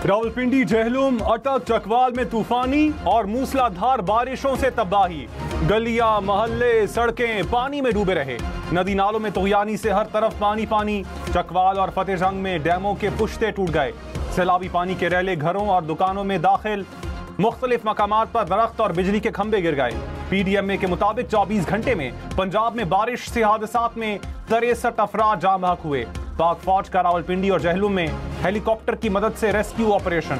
रावलपिंडी, जहलुम, अटक, चकवाल में तूफानी और मूसलाधार बारिशों से तबाही। गलियां, मोहल्ले, सड़कें पानी में डूबे रहे। नदी नालों में तुगयानी से हर तरफ पानी पानी। चकवाल और फतेहजंग में डैमों के पुश्ते टूट गए। सैलाबी पानी के रैले घरों और दुकानों में दाखिल। मुख्तलिफ मकामात पर दरख्त और बिजली के खंभे गिर गए। PDMA के मुताबिक 24 घंटे में पंजाब में बारिश से हादसात में 63 अफराद जाँ बहक हुए। पाक फौज का रावलपिंडी और जहलुम में हेलीकॉप्टर की मदद से रेस्क्यू ऑपरेशन।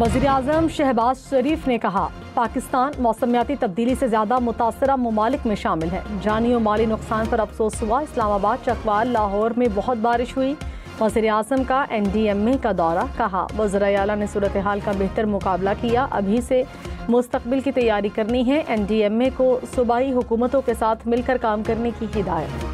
वज़ीर-ए-आज़म शहबाज शरीफ ने कहा, पाकिस्तान मौसमियाती तब्दीली से ज्यादा मुतासरा ममालिक में शामिल है। जानी और माली नुकसान पर अफसोस हुआ। इस्लामाबाद, चकवाल, लाहौर में बहुत बारिश हुई। वज़ीर-ए-आज़म का NDMA का दौरा। कहा, वज़ीर आला ने सूरत हाल का बेहतर मुकाबला किया। अभी से मुस्तकबिल की तैयारी करनी है। NDMA को सूबाई हुकूमतों के साथ मिलकर काम करने की हिदायत।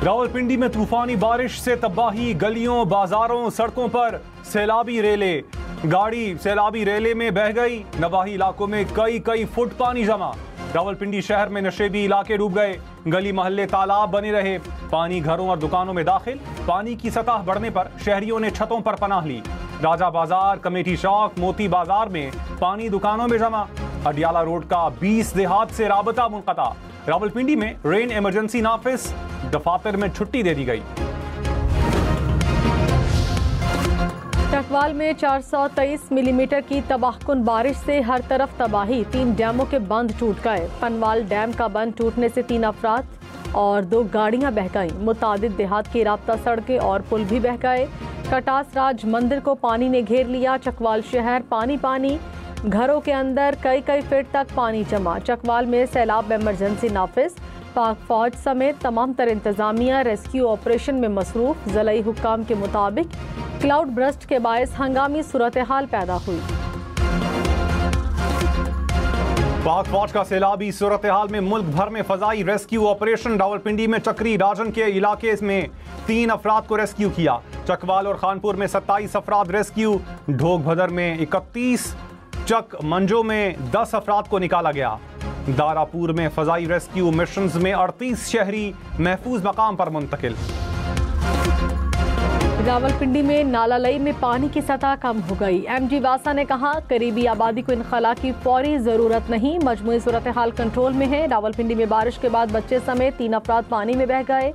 रावलपिंडी में तूफानी बारिश से तबाही। गलियों, बाजारों, सड़कों पर सैलाबी रेले। गाड़ी सैलाबी रेले में बह गई। नवाही इलाकों में कई फुट पानी जमा। रावलपिंडी शहर में नशेबी इलाके डूब गए। गली मोहल्ले तालाब बने रहे। पानी घरों और दुकानों में दाखिल। पानी की सतह बढ़ने पर शहरियों ने छतों पर पनाह ली। राजा बाजार, कमेटी चौक, मोती बाजार में पानी दुकानों में जमा। अडियाला रोड का 20 देहात से राबता मुनक़ता। रावलपिंडी में रेन इमरजेंसी नाफिस। दफातर में छुट्टी दे दी गई। चकवाल में 423 मिलीमीटर की तबाहकुन बारिश से हर तरफ तबाही। 3 डैमों के बंद टूट गए। पनवाल डैम का बंद टूटने से 3 अफराद और 2 गाड़ियां बह गईं। मुतादिद देहात की राब्ता सड़कें और पुल भी बह गए। कटास राज मंदिर को पानी ने घेर लिया। चकवाल शहर पानी। घरों के अंदर कई फीट तक पानी जमा। चकवाल में सैलाब इमरजेंसी नाफिज। पाक फौज समेत तमाम तर इंतजामिया रेस्क्यू ऑपरेशन में मसरूफ। ज़िलाई हुक्काम के मुताबिक क्लाउड ब्रस्ट के बायस हंगामी सूरत हाल पैदा हुई। पाक फौज का सैलाबी सूरत हाल में मुल्क भर में फजाई रेस्क्यू ऑपरेशन। रावलपिंडी में चक्री राजन के इलाके में 3 अफराद को रेस्क्यू किया। चकवाल और खानपुर में 27 अफराद रेस्क्यू। ढोक भदर में 31, चक मंजो में 10 अफराद को निकाला गया। दारापुर में फजाई रेस्क्यू मिशंस में 38 शहरी महफूज मकाम पर मुंतकिल। रावलपिंडी में नालालई में पानी की सतह कम हो गई। MD वासा ने कहा, करीबी आबादी को इनखला की फौरी जरूरत नहीं। मजमूई सूरत हाल कंट्रोल में है। रावलपिंडी में बारिश के बाद बच्चे समेत 3 अफराद पानी में बह गए।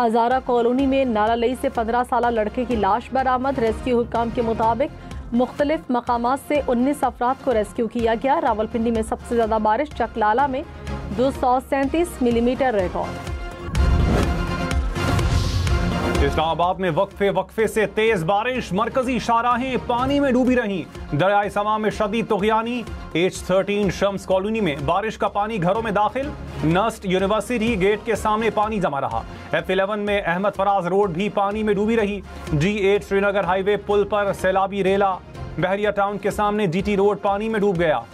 हजारा कॉलोनी में नालालई से 15 साल लड़के की लाश बरामद। रेस्क्यू हुक्काम के मुताबिक मुख्तलिफ मकामात से 19 अफराद को रेस्क्यू किया गया। रावलपिंडी में सबसे ज्यादा बारिश चकलाला में 237 मिलीमीटर रिकॉर्ड। इस्लामाबाद में वक्फे से तेज बारिश। मरकजी शाहराहें पानी में डूबी रहीं। दरियाए समा में शदीद तुगयानी। H13 शम्स कॉलोनी में बारिश का पानी घरों में दाखिल। नस्ट यूनिवर्सिटी गेट के सामने पानी जमा रहा। F11 में अहमद फराज रोड भी पानी में डूबी रही। G8 श्रीनगर हाईवे पुल पर सैलाबी रेला। बहरिया टाउन के सामने GT रोड पानी में डूब गया।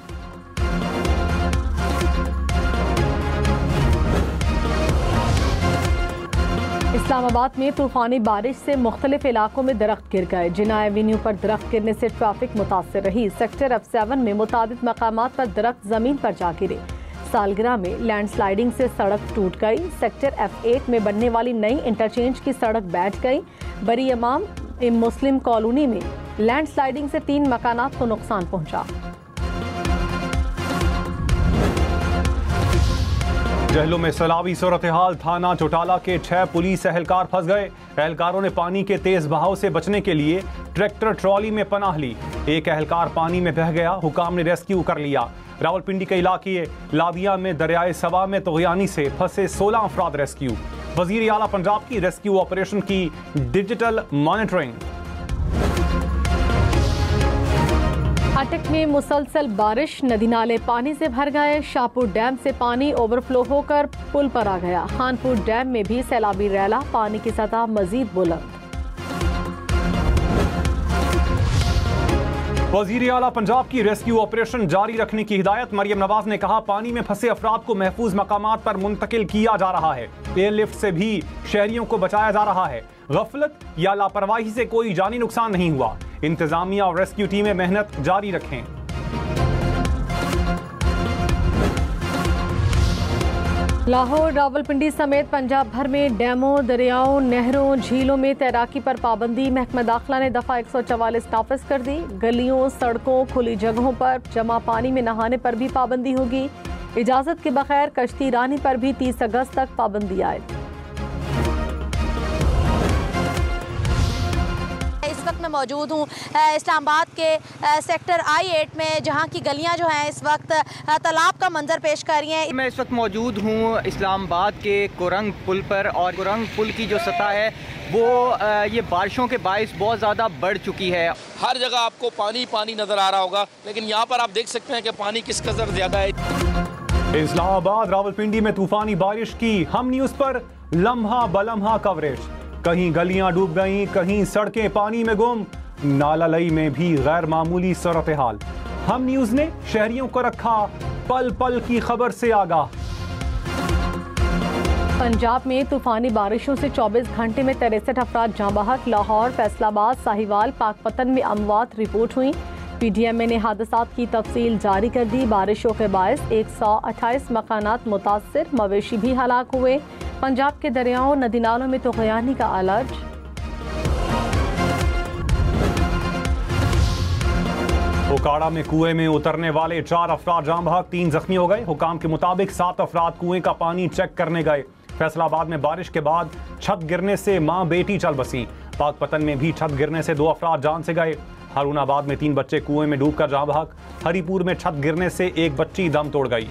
इस्लामाबाद में तूफानी बारिश से मुख्तलिफ इलाकों में दरख्त गिर गए। जिना एवेन्यू पर दरख्त गिरने से ट्रैफिक मुतासर रही। सेक्टर F7 में मुतादिद मकामात पर दरख्त जमीन पर जा गिरे। सालगिरह में लैंडस्लाइडिंग से सड़क टूट गई। सेक्टर F8 में बनने वाली नई इंटरचेंज की सड़क बैठ गई। बरी इमाम मुस्लिम कॉलोनी में लैंडस्लाइडिंग से 3 मकानात को नुकसान पहुंचा। जहलुम में सैलाबी सूरत हाल। थाना चौटाला के 6 पुलिस एहलकार फंस गए। एहलकारों ने पानी के तेज बहाव से बचने के लिए ट्रैक्टर ट्रॉली में पनाह ली। एक एहलकार पानी में बह गया। हुकाम ने रेस्क्यू कर लिया। रावलपिंडी के इलाके लादिया में दरियाए सवा में तुगयानी से फंसे 16 अफराद रेस्क्यू। वजीर आला पंजाब की रेस्क्यू ऑपरेशन की डिजिटल मॉनिटरिंग। अटक में मुसलसल बारिश। नदी नाले पानी से भर गए। शाहपुर डैम से पानी ओवरफ्लो होकर पुल पर आ गया। खानपुर डैम में भी सैलाबी रैला। पानी की सतह मजीद बुलंद। वजीर आला पंजाब की रेस्क्यू ऑपरेशन जारी रखने की हिदायत। मरियम नवाज ने कहा, पानी में फंसे अफराद को महफूज मकामात पर मुंतकिल किया जा रहा है। एयरलिफ्ट से भी शहरियों को बचाया जा रहा है। गफलत या लापरवाही से कोई जानी नुकसान नहीं हुआ। इंतजामिया और रेस्क्यू टीमें मेहनत जारी रखें। लाहौर, रावलपिंडी समेत पंजाब भर में डैमों, दरियाओं, नहरों, झीलों में तैराकी पर पाबंदी। महकमा दाखिला ने दफा 144 नाफिज कर दी। गलियों, सड़कों, खुली जगहों पर जमा पानी में नहाने पर भी पाबंदी होगी। इजाजत के बगैर कश्ती रानी पर भी 30 अगस्त तक पाबंदी आएगी। इस वक्त मैं मौजूद हूँ इस्लामाबाद के सेक्टर I-8 में, जहाँ की गलियाँ जो हैं इस वक्त तालाब का मंजर पेश कर रही हैं। मैं इस वक्त मौजूद हूँ इस्लामाबाद के कुरंग पुल पर, और कुरंग पुल की जो सतह है वो ये बारिशों के बाइस बहुत ज़्यादा बढ़ चुकी है। हर जगह आपको पानी पानी नज़र आ रहा होगा, लेकिन यहाँ पर आप देख सकते हैं कि पानी किस कदर ज़्यादा है। इस्लामाबाद, रावलपिंडी में तूफानी बारिश की हम न्यूज़ पर लम्हा बलम्हा कवरेज। कहीं गलियां डूब गईं, कहीं सड़कें पानी में गुम। नालालई में भी गैर मामूली सूरत हाल। हम न्यूज़ ने शहरियों को रखा पल पल की खबर से आगाह। पंजाब में तूफानी बारिशों से 24 घंटे में 63 अफराद जाँ बहक। लाहौर, फैसलाबाद, साहिवाल, पाकपतन में अमवात रिपोर्ट हुई। PDMA ने हादसात की तफसील जारी कर दी। बारिशों के बायस 128 मकानात मुतासर, मवेशी भी हलाक हुए। पंजाब के दरियाओं, नदी नालों में तुग़यानी का अलर्ट। ओकाड़ा में कुएं में उतरने वाले 4 अफराद जाँ बहक, 3 जख्मी हो गए। हुकाम के मुताबिक 7 अफराद कुएं का पानी चेक करने गए। फैसलाबाद में बारिश के बाद छत गिरने से मां बेटी चल बसी। पाकपतन में भी छत गिरने से 2 अफराद जान से गए। हारूनाबाद में 3 बच्चे कुएं में डूबकर जाँ बहक। हरीपुर में छत गिरने से एक बच्ची दम तोड़ गई।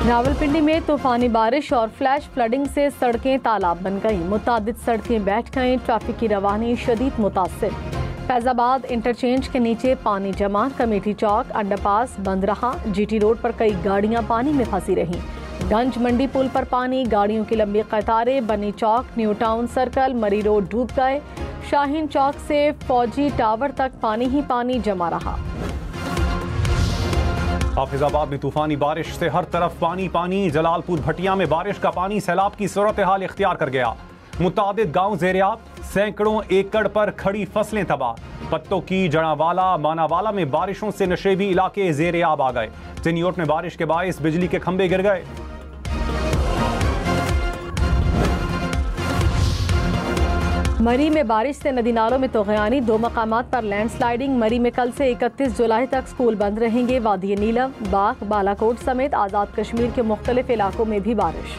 रावलपिंडी में तूफानी बारिश और फ्लैश फ्लडिंग से सड़कें तालाब बन गईं। मुतादिद सड़कें बैठ गईं। ट्रैफिक की रवानी शदीद मुतासिर। फैजाबाद इंटरचेंज के नीचे पानी जमा। कमेटी चौक, अंडरपास बंद रहा। GT रोड पर कई गाड़ियां पानी में फंसी रहीं। गंज मंडी पुल पर पानी, गाड़ियों की लंबी कतारें। बनी चौक, न्यू टाउन सर्कल, मरी रोड डूब गए। शाहीन चौक से फौजी टावर तक पानी ही पानी जमा रहा। हाफिजाबाद में तूफानी बारिश से हर तरफ पानी पानी। जलालपुर भटिया में बारिश का पानी सैलाब की सूरत हाल इख्तियार कर गया। मुतादिद गांव ज़ेरियाब, सैकड़ों एकड़ पर खड़ी फसलें तबाह। पत्तों की जड़ावाला, मानावाला में बारिशों से नशेबी इलाके ज़ेरियाब आ गए। चिनियोट में बारिश के बायस बिजली के खंभे गिर गए। मरी में बारिश से नदी नालों में तुग़यानी। 2 मकामात पर लैंडस्लाइडिंग। मरी में कल से 31 जुलाई तक स्कूल बंद रहेंगे। वादी नीलम, बाग, बालाकोट समेत आज़ाद कश्मीर के मुख्तलिफ इलाकों में भी बारिश।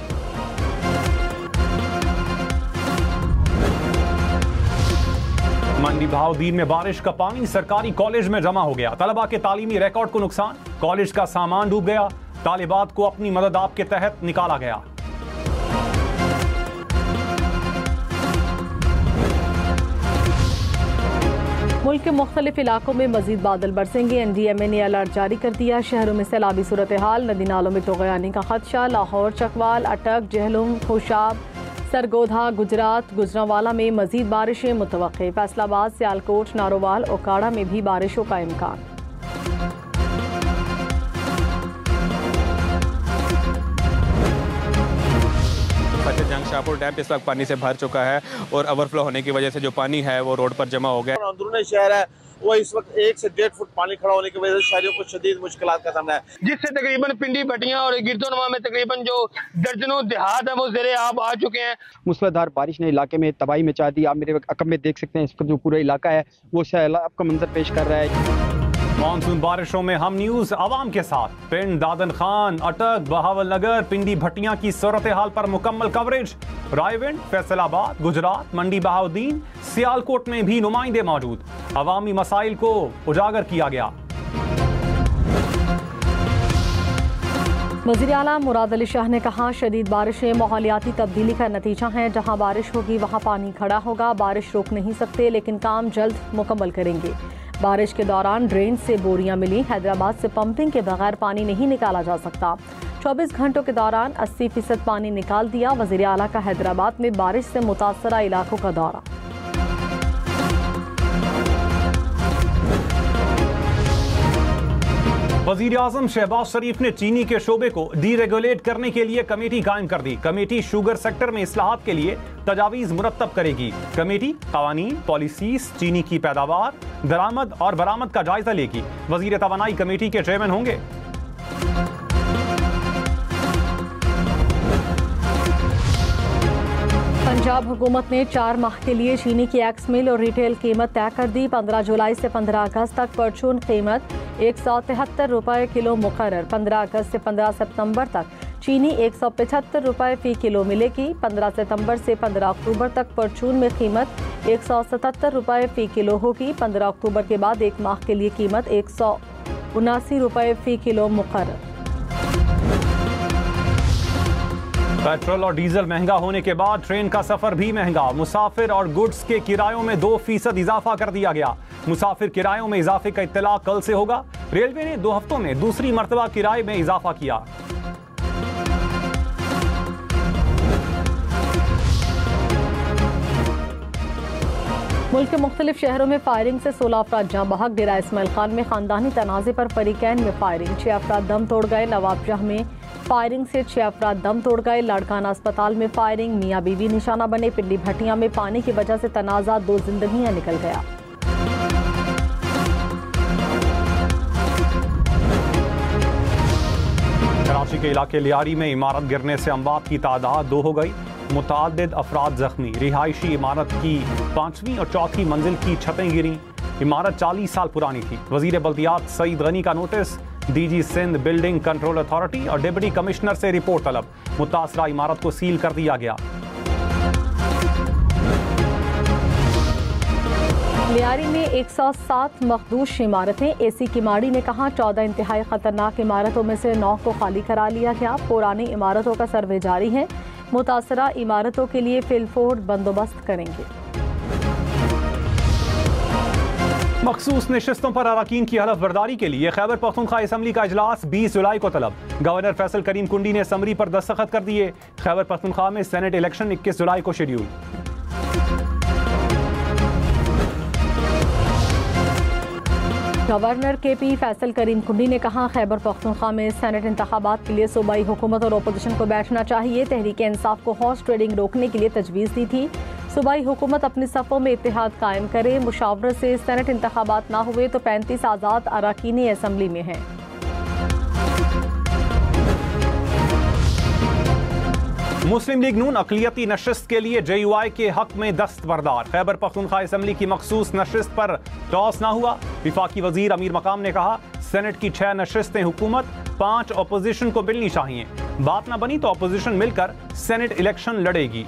मंडी बहाउद्दीन में बारिश का पानी सरकारी कॉलेज में जमा हो गया। तलबा के तालीमी रिकॉर्ड को नुकसान। कॉलेज का सामान डूब गया। तालिबात को अपनी मदद आप के तहत निकाला गया। मुल्क के मुख्तलिफ इलाकों में मजीद बादल बरसेंगे। NDMA ने अलर्ट जारी कर दिया। शहरों में सैलाबी सूरत हाल। नदी नालों में तुग़यानी का खदशा। लाहौर, चकवाल, अटक, जहलुम, खुशाब, सरगोधा, गुजरात, गुजरांवाला में मजीद बारिशें मुतवक्के। फैसलाबाद, सियालकोट, नारोवाल, ओकाड़ा में भी बारिशों का इम्कान। जंग शाहपुर डैम इस वक्त पानी से भर चुका है और ओवरफ्लो होने की वजह से जो पानी है वो रोड पर जमा हो गया। अंदरूनी शहर है वो इस वक्त 1 से 1.5 फुट पानी खड़ा होने की वजह से शहरियों को शदीद मुश्किलात का सामना है, जिससे तकरीबन पिंडी, भटियां और गिरदोनवा में तकरीबन जो दर्जनों देहात है वो ज़ेरे आब आ चुके हैं। मूसलाधार बारिश ने इलाके में तबाही मचा दी। आप मेरे अकब में देख सकते हैं, इसका जो पूरा इलाका है वो सैलाब का मंजर पेश कर रहा है। मानसून बारिशों में हम न्यूज़ आवाम के साथ। पिंड दादन खान, अटक, बहावल नगर, पिंडी भटियां की सूरत हाल पर मुकम्मल कवरेज। रायविंड, फैसलाबाद, गुजरात, मंडी बहाउद्दीन, सियालकोट में भी नुमाइंदे मौजूद। अवामी मसाइल को उजागर किया गया। वज़ीर आला मुराद अली शाह ने कहा, शदीद बारिशें माहौलियाती तब्दीली का नतीजा हैं। जहाँ बारिश होगी वहाँ पानी खड़ा होगा। बारिश रोक नहीं सकते, लेकिन काम जल्द मुकम्मल करेंगे। बारिश के दौरान ड्रेन से बोरियां मिली। हैदराबाद से पंपिंग के बगैर पानी नहीं निकाला जा सकता। 24 घंटों के दौरान 80% पानी निकाल दिया। वज़ीर आला का हैदराबाद में बारिश से मुतासरा इलाकों का दौरा। वज़ीर आज़म शहबाज शरीफ ने चीनी के शोबे को डीरेगुलेट करने के लिए कमेटी कायम कर दी। कमेटी शुगर सेक्टर में इस्लाहात के लिए तजावीज़ मुरत्तब करेगी। कमेटी कवानीन, पॉलिसीज, चीनी की पैदावार, दरामद और बरामद का जायजा लेगी। वज़ीर तवानाई कमेटी के चेयरमैन होंगे। पंजाब हुकूमत ने 4 माह के लिए चीनी की एक्स मिल और रिटेल कीमत तय कर दी। 15 जुलाई से 15 अगस्त तक परचून कीमत 173 रुपये किलो मुकर्रर। 15 अगस्त से 15 सितंबर तक चीनी 175 रुपये फ़ी किलो मिलेगी। 15 सितंबर से 15 अक्टूबर तक परचून में कीमत 177 रुपये फ़ी किलो होगी। 15 अक्टूबर के बाद एक माह के लिए कीमत 179 रुपये फ़ी किलो मुकर्रर। पेट्रोल और डीजल महंगा होने के बाद ट्रेन का सफर भी महंगा। मुसाफिर और गुड्स के किरायों में 2% इजाफा कर दिया गया। मुसाफिर किरायों में इजाफे का इत्तला कल से होगा। रेलवे ने 2 हफ्तों में दूसरी मर्तबा किराए में इजाफा किया। मुल्क के मुख्तलिफ शहरों में फायरिंग से 16 अफराद जाँ बहक। डेरा इस्माइल खान में खानदानी तनाज़े पर फरीकैन में फायरिंग, 6 अफराद दम तोड़ गए। नवाबशाह में फायरिंग से 6 अफराद दम तोड़ गए। लाड़काना अस्पताल में फायरिंग, मियाँ बीवी निशाना बने। पिंडी भटिया में पानी की वजह से तनाज़ा, 2 जिंदगियां निकल गया। कराची के इलाके लियारी में इमारत गिरने से अमवात की तादाद 2 हो गई। मुतादिद अफराद जख्मी। रिहायशी इमारत की 5वीं और 4थी मंजिल की छतें गिरी। इमारत 40 साल पुरानी थी। वजीर बल्दियात सईद गनी का नोटिस। DG Sindh building control authority और डिप्टी कमिश्नर से रिपोर्ट तलब। मुतासरा इमारत को सील कर दिया गया। लियारी में 107 मखदूश इमारतें। एसी किमाड़ी ने कहा 14 इंतहाई खतरनाक इमारतों में से 9 को खाली करा लिया गया। पुरानी इमारतों का सर्वे जारी है। मुतासरा इमारतों के लिए फिलफोर्ड बंदोबस्त करेंगे। मखसूस नशिस्तों पर अराकीन की हलफ बर्दारी के लिए खैबर पख्तूनख्वा असम्बली का इजलास 20 जुलाई को तलब। गवर्नर फैसल करीम कुंडी ने समरी पर दस्तखत कर दिए। खैबर पख्तूनख्वा में सेनेट इलेक्शन 21 जुलाई को शेड्यूल। गवर्नर KP फैसल करीम कुंडी ने कहा खैबर पख्तूनख्वा में सेनेट इंतखाबात के लिए सूबाई हुकूमत और अपोजिशन को बैठना चाहिए। तहरीक इंसाफ को हॉर्स ट्रेडिंग रोकने के लिए तजवीज़ दी थी। सूबाई हुकूमत अपने सफ़ों में इत्तेहाद कायम करे। मुशावरत से सेनेट इंतखाबात ना हुए तो 35 आज़ाद अराकीन असम्बली में हैं। मुस्लिम लीग नून अक़लियती नशिस्त के लिए JUI के हक में दस्तबरदार। खैबर पख्तूनख्वा असम्बली की मखसूस नशिस्त पर टॉस ना हुआ। विफाकी वजीर अमीर मकाम ने कहा सेनेट की 6 नशिस्तें हुकूमत, 5 अपोजिशन को मिलनी चाहिए। बात ना बनी तो अपोजिशन मिलकर सेनेट इलेक्शन लड़ेगी।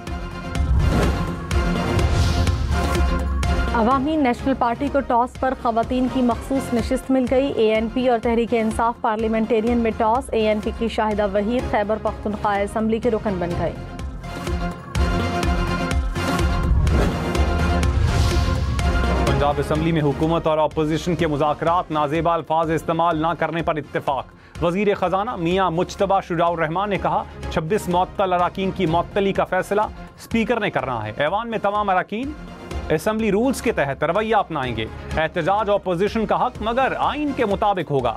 अवामी नेशनल पार्टी को टॉस पर खवातीन की मखसूस नशिस्त मिल गई। ANP और तहरीक इंसाफ पार्लियामेंटेरियन में टॉस। ANP की शाहिदा वहीद खैबर पख्तूनख्वा असम्बली के रुकन बन गए। पंजाब असम्बली में हुकूमत और अपोजिशन के मुज़ाकरात, नाजेबा अल्फाज इस्तेमाल न करने पर इत्तेफाक। वजीर खजाना मियाँ मुज्तबा शुजाउर रहमान ने कहा 26 मुअत्तल अराकीन की मुअत्तली का फैसला स्पीकर ने करना है। ऐवान में तमाम अराकीन असम्बली रूल्स के तहत रवैया अपनाएंगे। एहतजाज अपोजिशन का हक मगर आइन के मुताबिक होगा।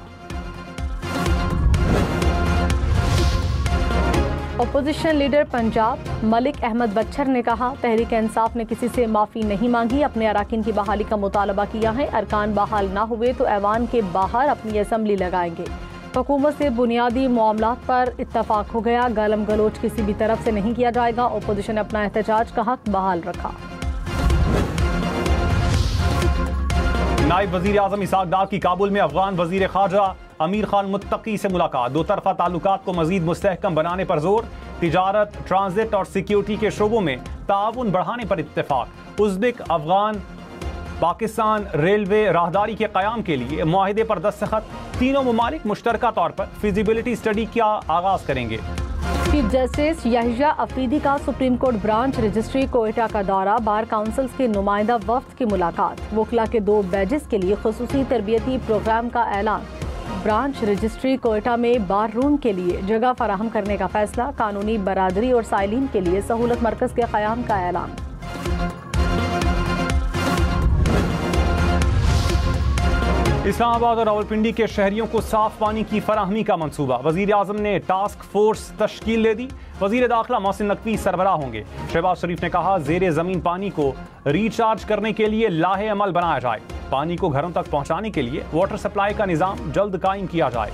अपोजिशन लीडर पंजाब मलिक अहमद बच्चर ने कहा तहरीक इंसाफ ने किसी से माफ़ी नहीं मांगी, अपने अराकीन की बहाली का मुतालबा किया है। अरकान बहाल ना हुए तो ऐवान के बाहर अपनी असम्बली लगाएंगे। हुकूमत से बुनियादी मामलात पर इत्तफाक हो गया। गालम गलोच किसी भी तरफ से नहीं किया जाएगा। अपोजिशन ने अपना एहतजाज का हक बहाल रखा। नायब वजीर आजम इसहाक डार की काबुल में अफगान वजीर खारजा अमीर खान मुत्तकी से मुलाकात। 2 तरफा ताल्लुकात को मजीद मुस्तहकम बनाने पर जोर। तिजारत, ट्रांजिट और सिक्योरिटी के शोबों में ताउन बढ़ाने पर इत्तेफाक। उज़्बेक अफगान पाकिस्तान रेलवे राहदारी के क़याम के लिए मुआहिदे पर दस्तखत। तीनों ममालिक मुश्तरका तौर पर फिजिबिलिटी स्टडी का आगाज करेंगे। चीफ जस्टिस याहिया अफरीदी का supreme court branch registry Quetta का दौरा। बार काउंसिल्स के नुमाइंदा वफ्द की मुलाकात। वकला के 2 बैजेस के लिए खुसूसी तरबियती प्रोग्राम का ऐलान। ब्रांच रजिस्ट्री कोयटा में बार रूम के लिए जगह फराहम करने का फैसला। कानूनी बरादरी और साइलिन के लिए सहूलत मरकज के क़याम का ऐलान। इस्लामाबाद और रावलपिंडी के शहरियों को साफ पानी की फराहमी का मंसूबा। वजीर आजम ने टास्क फोर्स तश्कील दे दी। वजीर दाखिला मोहसिन नकवी सरबराह होंगे। शहबाज शरीफ ने कहा जेर जमीन पानी को रिचार्ज करने के लिए लाहे अमल बनाया जाए। पानी को घरों तक पहुंचाने के लिए वाटर सप्लाई का निजाम जल्द कायम किया जाए।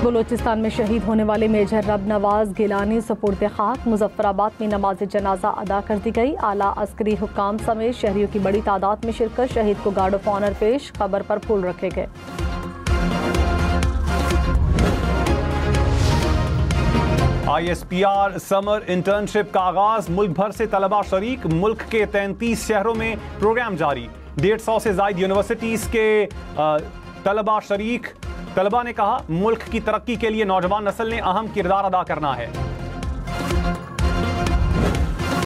बलूचिस्तान में शहीद होने वाले मेजर रब नवाज गिलानी सुपुर्द खाक। मुजफ्फराबाद में नमाज जनाजा अदा कर दी गई। आला अस्करी हुक्काम समेत शहरियों की बड़ी तादाद में शिरकत। शहीद को गार्ड ऑफ ऑनर पेश। कब्र पर फूल रखे गए। ISPR समर इंटर्नशिप का आगाज। मुल्क भर से तलबा शरीक। मुल्क के 33 शहरों में प्रोग्राम जारी। 150 से ज्यादा यूनिवर्सिटीज के तलबा शरीक। तलबा ने कहा मुल्क की तरक्की के लिए नौजवान नस्ल ने अहम किरदार अदा करना है।